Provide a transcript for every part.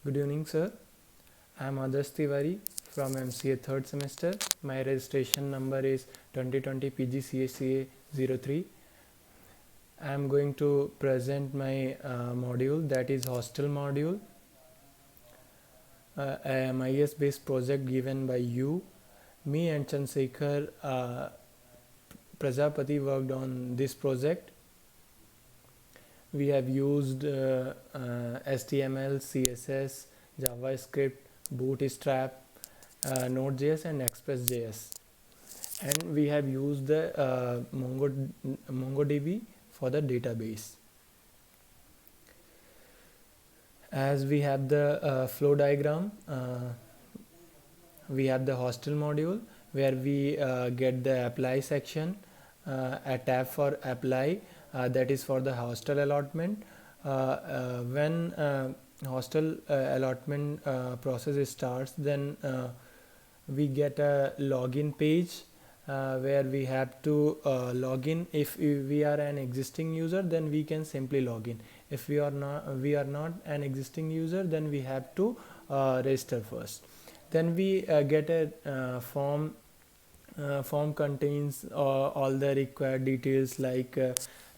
Good evening, sir. I am Adarsh Tiwari from MCA third semester. My registration number is 2020 PGCSCA 03. I am going to present my module, that is hostel module, a MIS based project given by you. Me and Chandrasekhar Prajapati worked on this project. We have used HTML, CSS, JavaScript, Bootstrap, Node.js and Express.js, and we have used the MongoDB for the database. As we have the flow diagram, we have the hostel module where we get the apply section, a tab for apply, that is for the hostel allotment. When hostel allotment process starts, then we get a login page where we have to log in. If we are an existing user, then we can simply log in. If we are not an existing user, then we have to register first. Then we get a form. Form contains all the required details like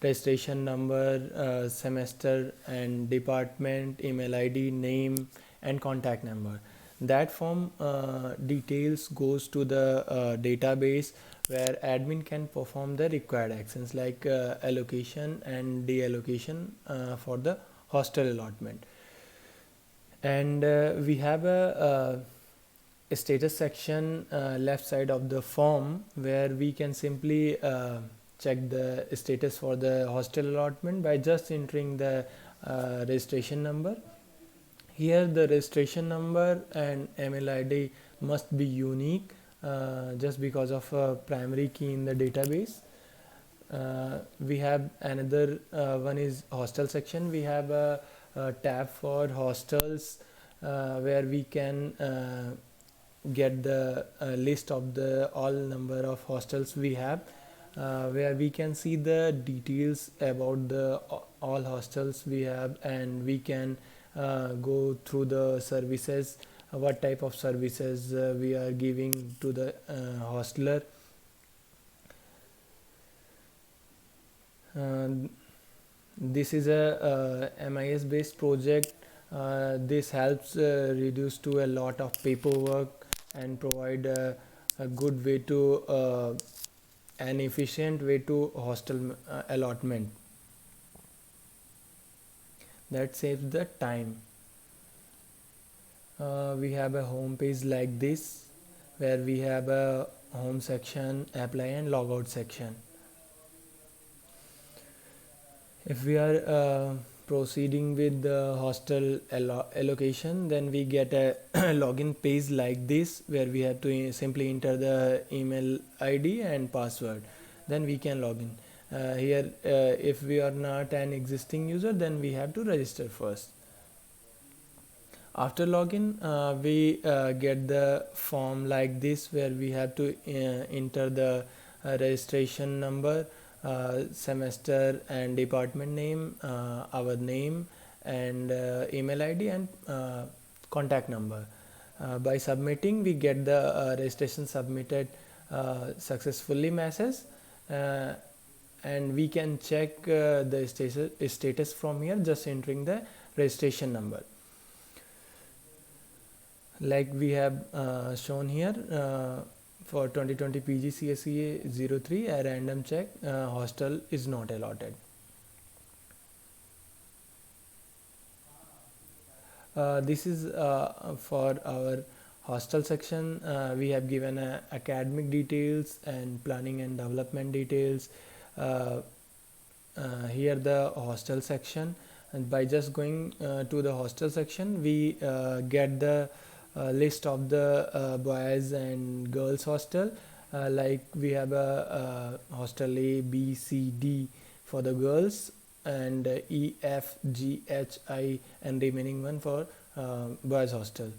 registration number, semester and department, email ID, name and contact number. That form details goes to the database where admin can perform the required actions like allocation and deallocation for the hostel allotment. And we have a status section left side of the form where we can simply check the status for the hostel allotment by just entering the registration number. Here the registration number and email ID must be unique just because of a primary key in the database. We have another one is hostel section. We have a tab for hostels where we can get the list of the all number of hostels we have, where we can see the details about the all hostels we have, and we can go through the services, what type of services we are giving to the hostler. This is a MIS based project. This helps reduce to a lot of paperwork and provide a good way to an efficient way to hostel allotment that saves the time. We have a home page like this where we have a home section, apply and logout section. If we are proceeding with the hostel allocation, then we get a login page like this where we have to simply enter the email ID and password, then we can log in. Here if we are not an existing user, then we have to register first. After login, we get the form like this where we have to enter the registration number, semester and department name, our name and email ID and contact number. By submitting, we get the registration submitted successfully message, and we can check the status from here just entering the registration number. Like we have shown here, for 2020 PGCSCA 03, a random check, hostel is not allotted. This is for our hostel section. We have given academic details and planning and development details. Here the hostel section, and by just going to the hostel section, we get the list of the boys and girls hostel. Like we have a hostel A, B, C, D for the girls, and E, F, G, H, I and remaining one for boys hostel.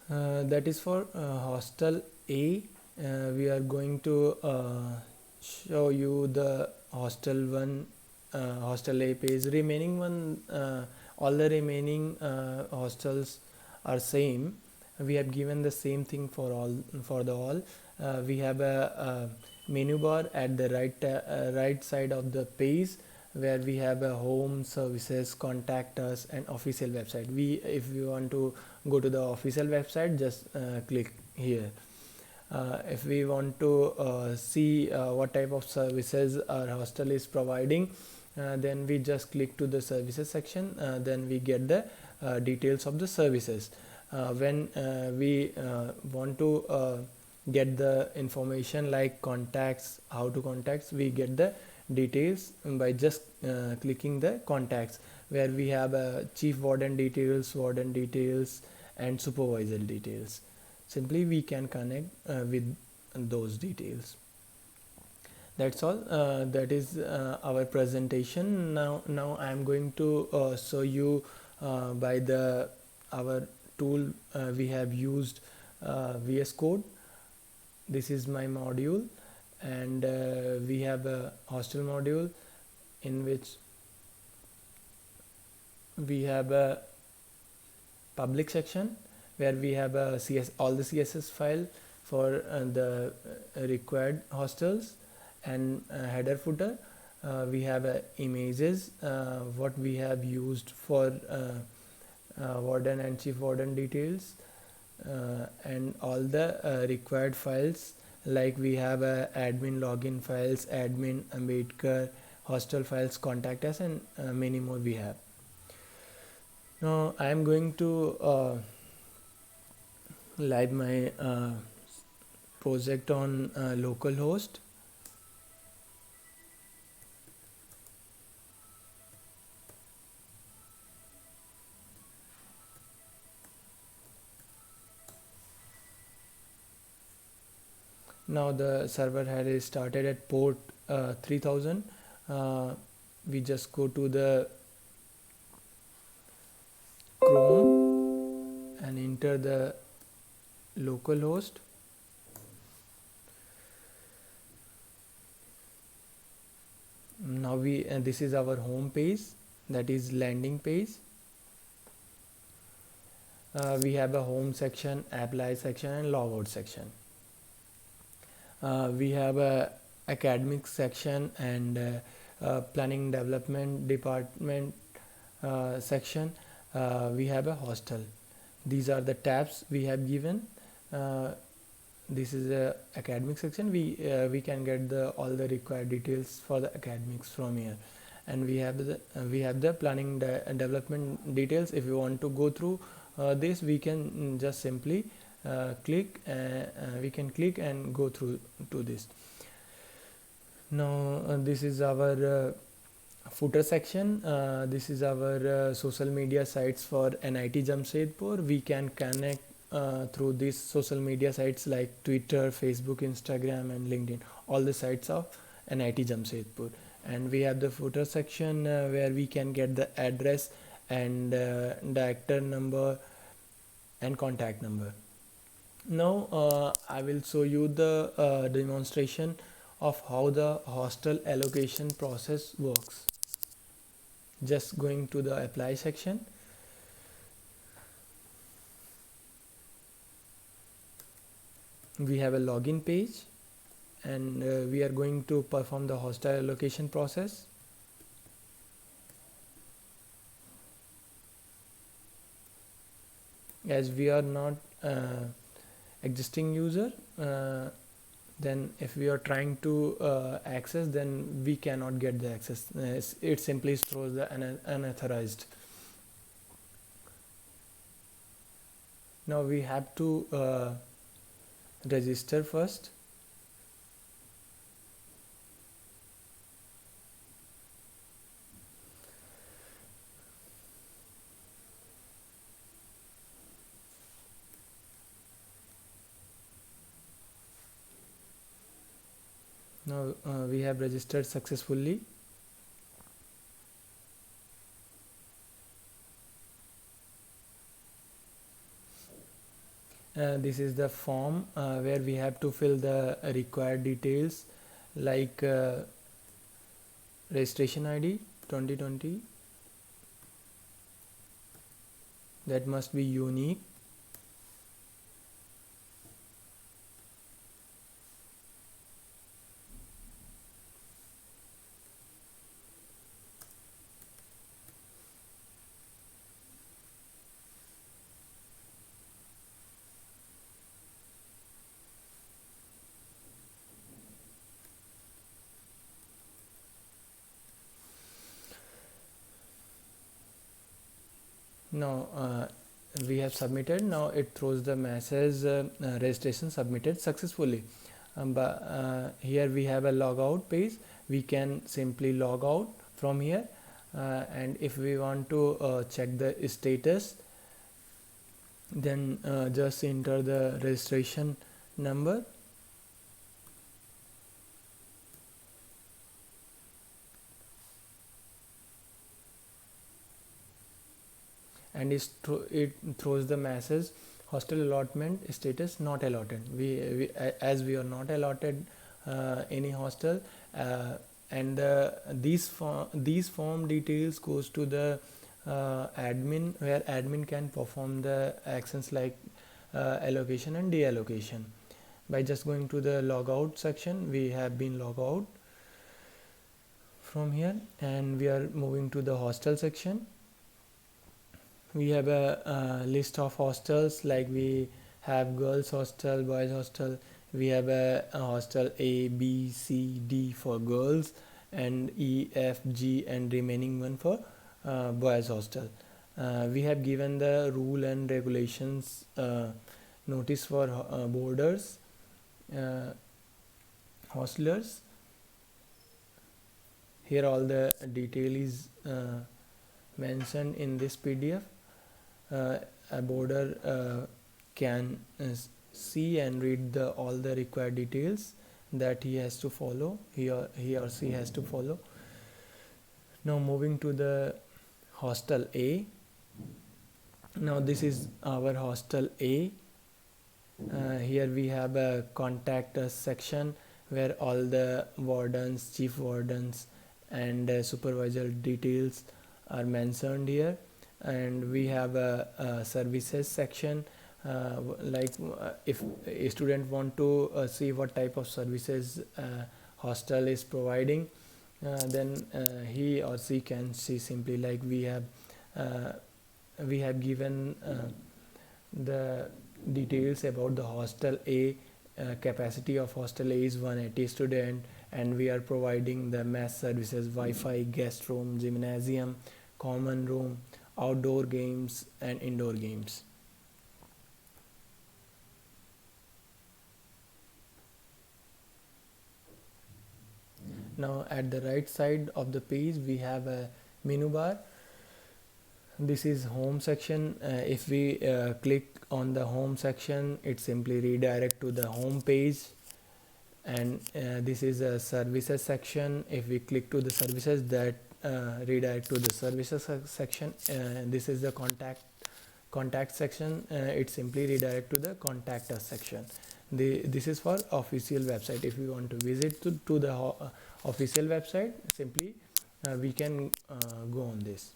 That is for hostel A. We are going to show you the hostel 1 hostel A page. Remaining one, all the remaining hostels are same. We have given the same thing for all, for the all. We have a menu bar at the right side of the page, where we have a home, services, contact us, and official website. If we want to go to the official website, just click here. If we want to see what type of services our hostel is providing, then we just click to the services section. Then we get the details of the services. When we want to get the information like contacts, how to contacts, we get the details by just clicking the contacts, where we have chief warden details, and supervisor details. Simply we can connect with those details. That's all. That is our presentation. Now I am going to show you by the our tool we have used VS Code. This is my module, and we have a hostel module in which we have a public section, where we have a all the CSS file for the required hostels, and header footer. We have images, what we have used for warden and chief warden details, and all the required files, like we have admin login files, admin Ambedkar, hostel files, contact us, and many more we have. Now I am going to live my project on localhost. Now the server had started at port 3000. We just go to the Chrome and enter the localhost. Now this is our home page, that is landing page. We have a home section, apply section, and logout section. We have a academic section and planning development department section. We have a hostel. These are the tabs we have given. This is a academic section. We can get all the required details for the academics from here, and we have the planning development details. If you want to go through this, we can just simply click. We can click and go through to this. Now this is our footer section. This is our social media sites for NIT Jamshedpur. We can connect through these social media sites like Twitter, Facebook, Instagram, and LinkedIn, all the sites of NIT Jamshedpur. And we have the footer section where we can get the address and director number and contact number. Now I will show you the demonstration of how the hostel allocation process works. Just going to the apply section. We have a login page, and we are going to perform the hostel allocation process. As we are not existing user, then if we are trying to access, then we cannot get the access. It simply throws the unauthorized. Now we have to register first. Now we have registered successfully. This is the form where we have to fill the required details, like registration ID 2020, that must be unique. Now we have submitted. Now it throws the message registration submitted successfully. But here we have a logout page. We can simply log out from here, and if we want to check the status, then just enter the registration number, and it throws the message hostel allotment status not allotted. As we are not allotted any hostel, and these form details goes to the admin, where admin can perform the actions like allocation and deallocation. By just going to the logout section, we have been logged out from here, and we are moving to the hostel section. We have a list of hostels, like we have girls hostel, boys hostel. We have a hostel A, B, C, D for girls, and E, F, G, and remaining one for boys hostel. We have given the rule and regulations notice for boarders, hostlers. Here all the detail is mentioned in this PDF. A boarder can see and read all the required details that he has to follow, he or she has to follow. Now moving to the hostel A. Now this is our hostel A. Here we have a contact us section, where all the wardens, chief wardens, and supervisor details are mentioned here. And we have a services section, if a student want to see what type of services hostel is providing, then he or she can see simply, like we have given the details about the hostel A. Capacity of hostel A is 180 student, and we are providing the mess services, Wi-Fi, guest room, gymnasium, common room, outdoor games, and indoor games. Now at the right side of the page, we have a menu bar. This is home section. If we click on the home section, it simply redirect to the home page. And this is a services section. If we click to the services, that redirect to the services section. This is the contact section. It simply redirect to the contact us section. This is for official website. If we want to visit to the official website, simply we can go on this.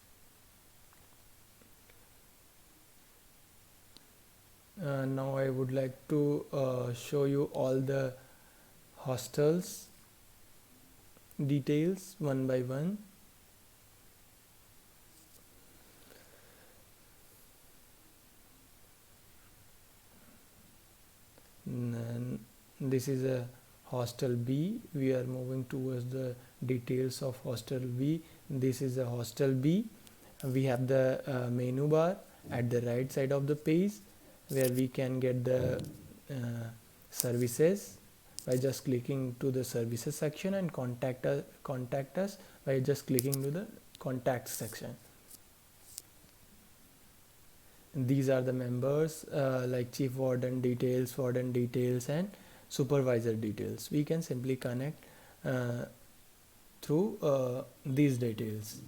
Now I would like to show you all the hostels details one by one. And this is a hostel B. We are moving towards the details of hostel B. This is a hostel B. We have the menu bar at the right side of the page, where we can get the services by just clicking to the services section, and contact us by just clicking to the contact section. And these are the members, like chief warden details, and supervisor details. We can simply connect through these details.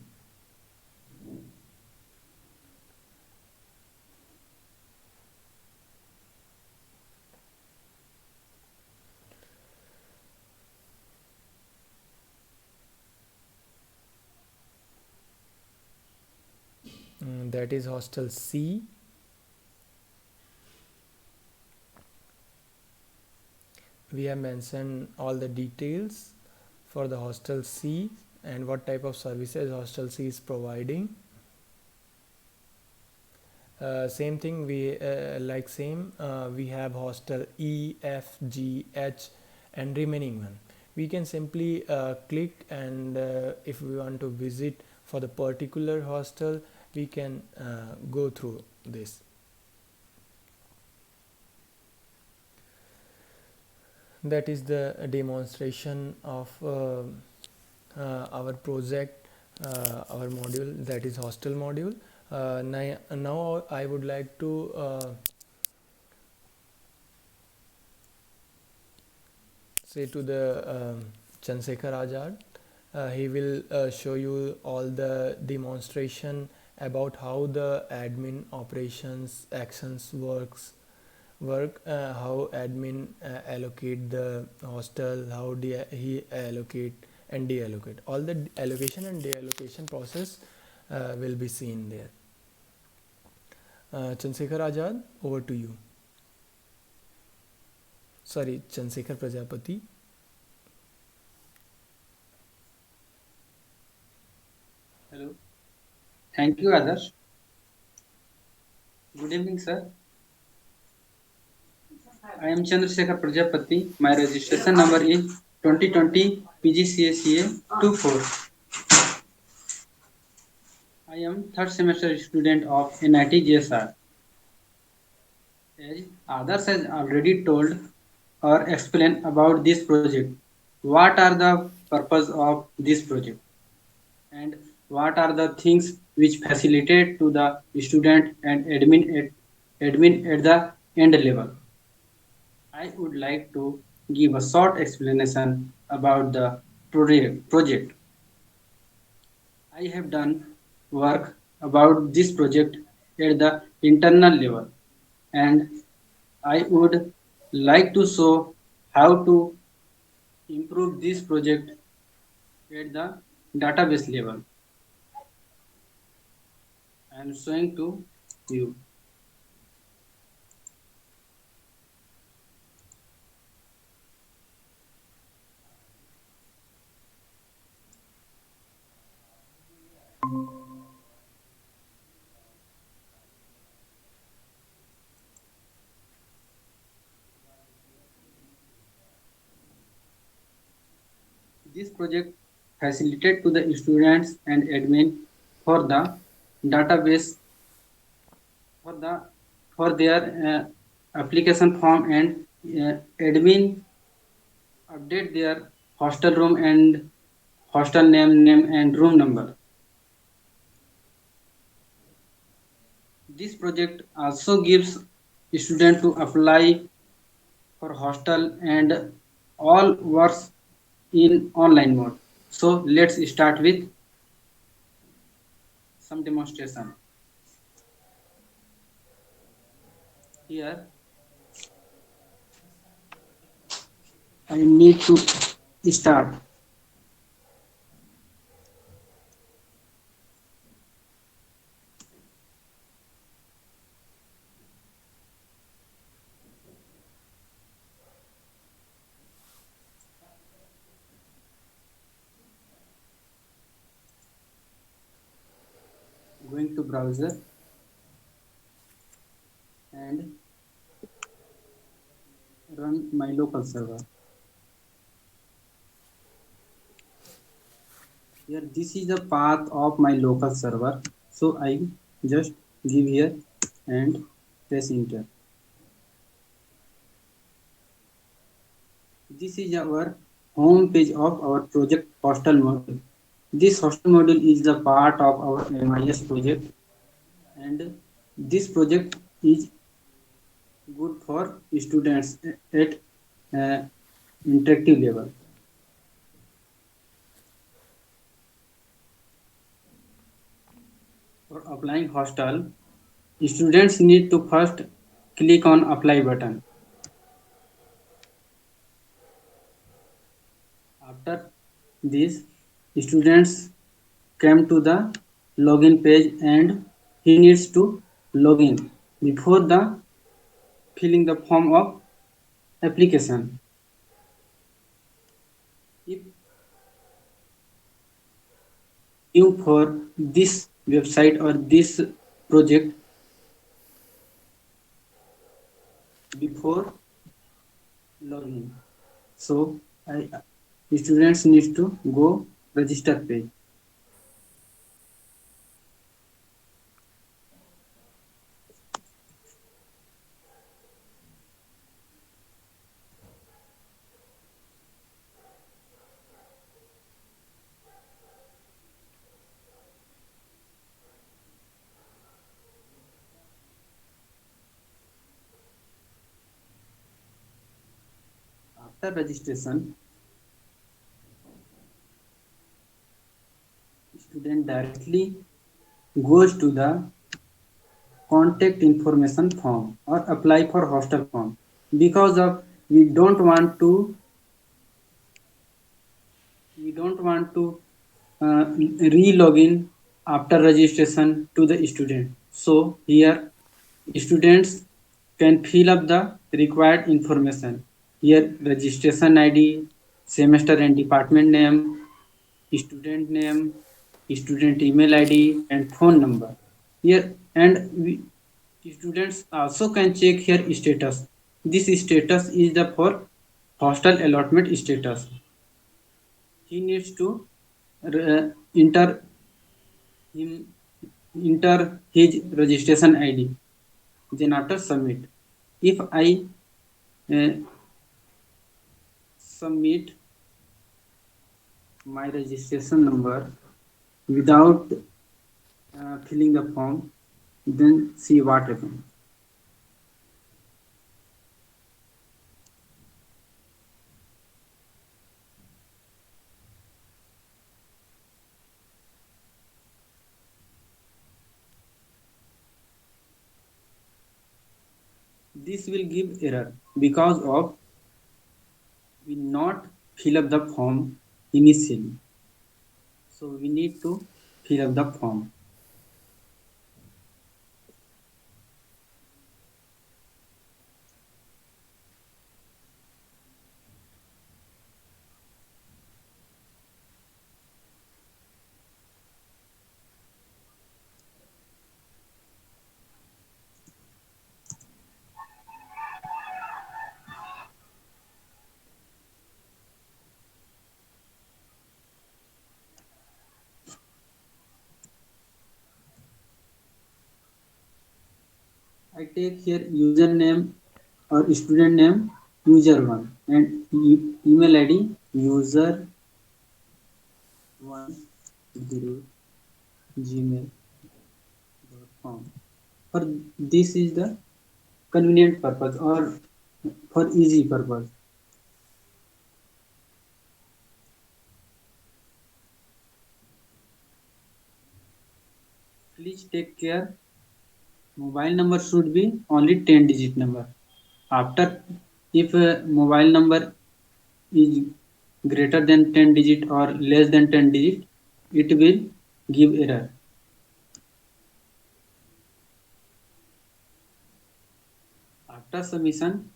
that is hostel C. We have mentioned all the details for the hostel C and what type of services hostel C is providing. Same thing, we we have hostel E, F, G, H and remaining one. We can simply click, and if we want to visit for the particular hostel, we can go through this. That is the demonstration of our project, our module, that is hostel module. Now I would like to say to the Chandrasekhar Azad. He will show you all the demonstration about how the admin operations actions work, how admin allocate the hostel, how he allocate and deallocate. All the allocation and deallocation process will be seen there. Chandrasekhar Azad, over to you. Sorry, Chandrasekhar Prajapati. Hello. Thank you, Adarsh. Good evening, sir. I am Chandrasekhar Prajapati. My registration number is 2020 PGCSEA 24. I am third semester student of NITJSR. As Adarsh has already told or explained about this project, what are the purpose of this project and what are the things which facilitate to the student and admin at the end level. I would like to give a short explanation about the project. I have done work about this project at the internal level, and I would like to show how to improve this project at the database level. I am showing to you. This project facilitates to the students and admin for the database for the for their application form, and admin update their hostel room and hostel name and room number. This project also gives student to apply for hostel, and all works in online mode. So let's start with some demonstration. Here I need to start. Going to browser and run my local server. Here this is the path of my local server, so I just give here and press enter. This is our home page of our project hostel module. This hostel module is the part of our MIS project, and this project is good for students at interactive level. For applying hostel, students need to first click on apply button. After this, students came to the login page and he needs to log in before the filling the form of application. If new for this website or this project, before login, so students need to go register page. After registration, student directly goes to the contact information form or apply for hostel form, because of we don't want to re-login after registration to the student. So here students can fill up the required information. Here registration id, semester and department name, student name, student email id and phone number. Here and students also can check here status. This status is the for hostel allotment status. He needs to uh, enter him enter his registration id, then after submit. If I uh, submit my registration number without filling the form, then see what happens. This will give error because of we not fill up the form initially. So we need to fill up the form. I take here username or student name user1 and email id user1 gmail.com. For this is the convenient purpose or for easy purpose. Please take care. Mobile number should be only 10 digit number. After, if a mobile number is greater than 10 digit or less than 10 digit, it will give error. After submission,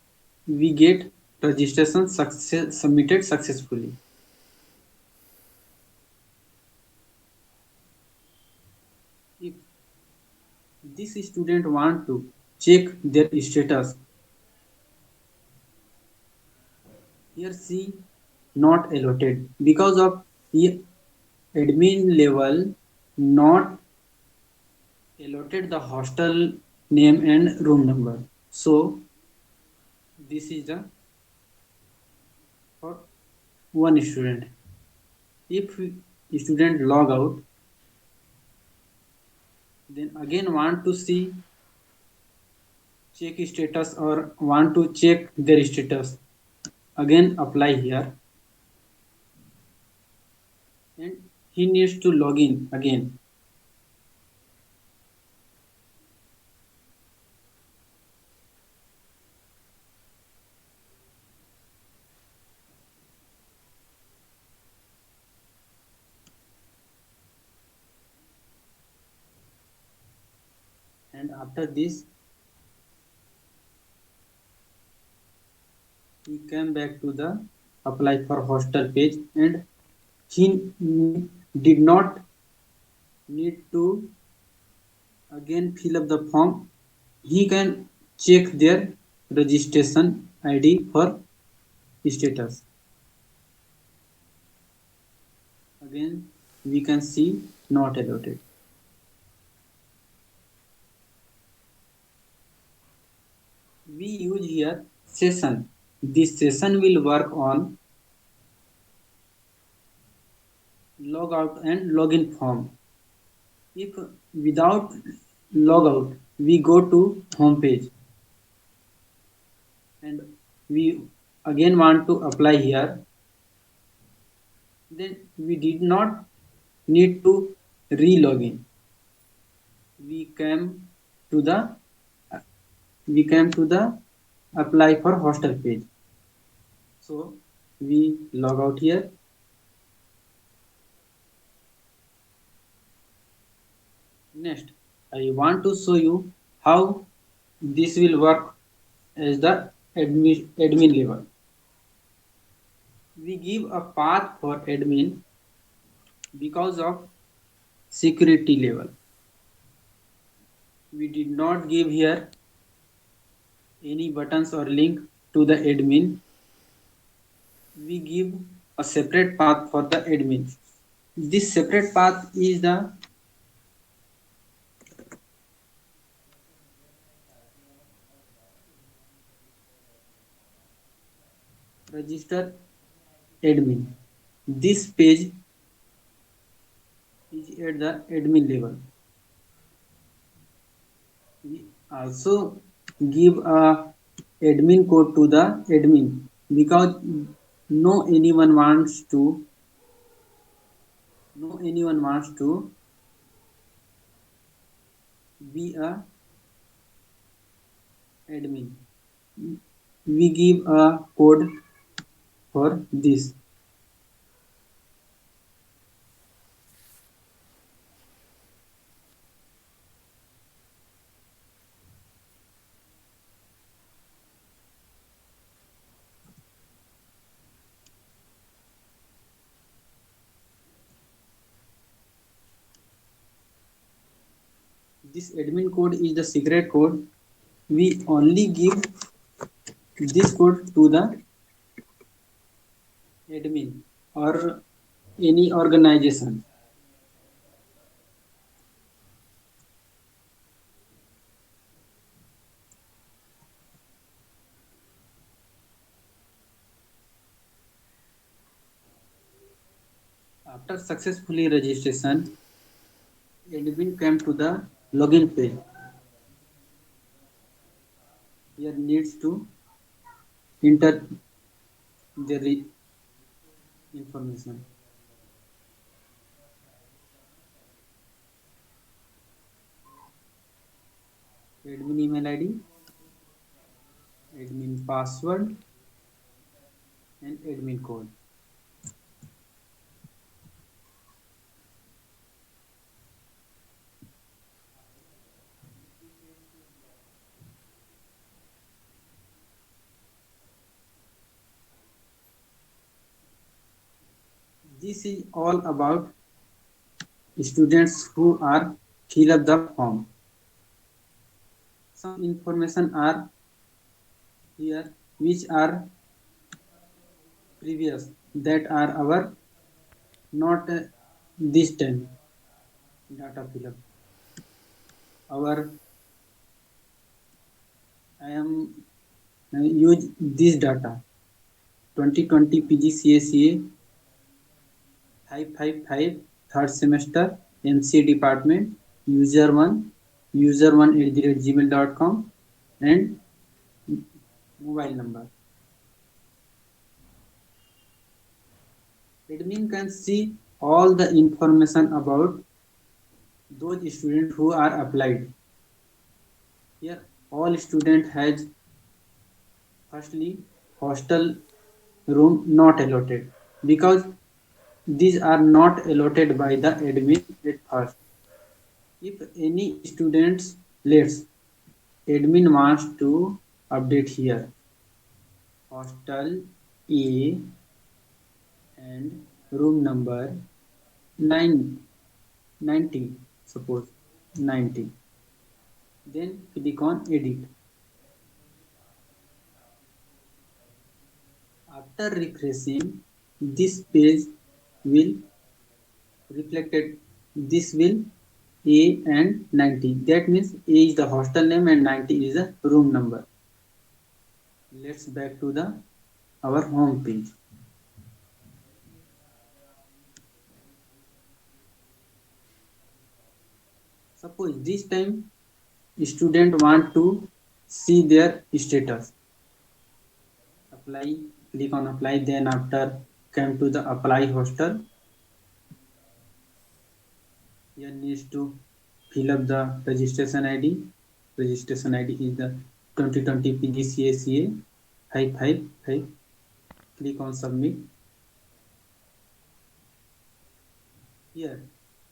we get registration submitted successfully. If this student want to check their status, here see not allotted because of admin level not allotted the hostel name and room number. So this is the for one student. If student log out, then again want to see check status or want to check their status, again apply here and he needs to log in again. and after this he came back to the apply for hostel page, and he did not need to again fill up the form. He can check their registration ID for status. Again we can see not allotted. We use here session. This session will work on logout and login form. If without logout we go to home page and we again want to apply here, then we did not need to re-login. We came to the we came to the apply for hostel page. So we log out here. Next, I want to show you how this will work as the admin level. We give a path for admin because of security level. We did not give here any buttons or link to the admin. We give a separate path for the admin. This separate path is the register admin. This page is at the admin level. We also give a admin code to the admin because no anyone wants to be a admin. We give a code for this. This admin code is the secret code. We only give this code to the admin or any organization. After successfully registration, admin came to the login page. Here needs to enter the information. Admin email ID, admin password, and admin code. This is all about students who are fill up the form. Some information are here which are previous, that are our not this time data fill up. Our I am use this data 2020 PGCSEA 555 third semester MC department user1 and mobile number. Admin can see all the information about those students who are applied. Here all student has firstly hostel room not allotted because these are not allotted by the admin at first. If any students Let's admin wants to update here. Hostel A and room number 9 90, suppose 90. Then click on edit. After refreshing, this page will reflected. This will A and 90. That means A is the hostel name and 90 is the room number. Let's back to the our home page. Suppose this time student want to see their status. Apply, click on apply, then after come to the apply hostel. Here needs to fill up the registration ID. Registration ID is the 2020 PGCSEA 555. Click on submit. Here,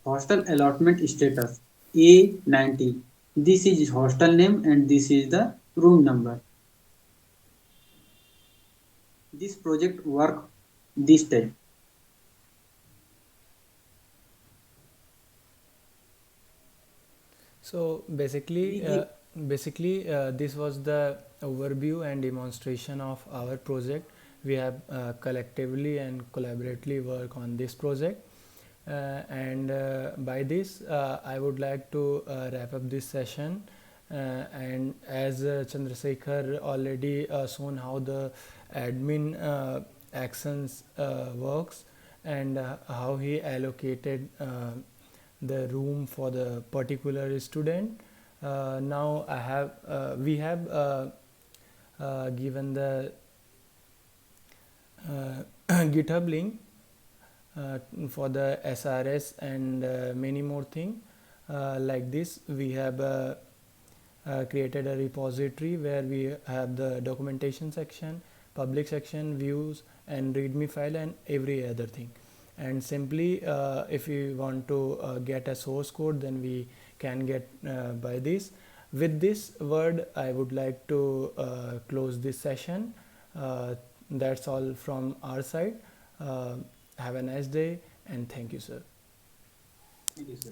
hostel allotment status A90. This is hostel name and this is the room number. This project work this time. So basically, this was the overview and demonstration of our project. We have collectively and collaboratively work on this project, and by this, I would like to wrap up this session. And as Chandrasekhar already shown how the admin actions works, and how he allocated the room for the particular student. Now we have given the GitHub link for the SRS and many more things. Like this, we have created a repository where we have the documentation section, public section, views, and readme file, and every other thing. And simply, if you want to get a source code, then we can get by this. With this word, I would like to close this session. That's all from our side. Have a nice day, and thank you, sir. Thank you, sir.